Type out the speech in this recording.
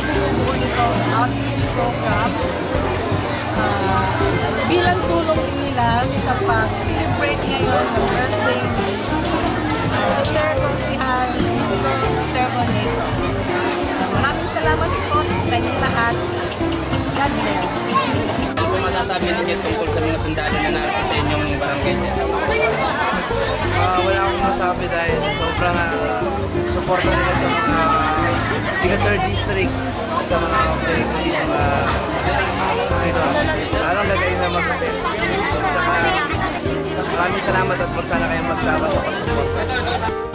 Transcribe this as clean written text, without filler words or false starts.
bumubuo nitong outreach program bilang tulong nila sa pag-celebrate ngayon ng birthday ni Sir Consihan Sir Boneto. Maraming salamat po sa inyong lahat. God bless. Ano po masasabi ninyo tungkol sa mga sundalo na naroon sa inyong barangay, sir? Wala akong masabi dahil sobrang suporta nila sa mga Liga 3rd District at sa mga parang gagayin na mag-hotel. So, saka maraming salamat at sana kayong magsawa sa pagsuporta.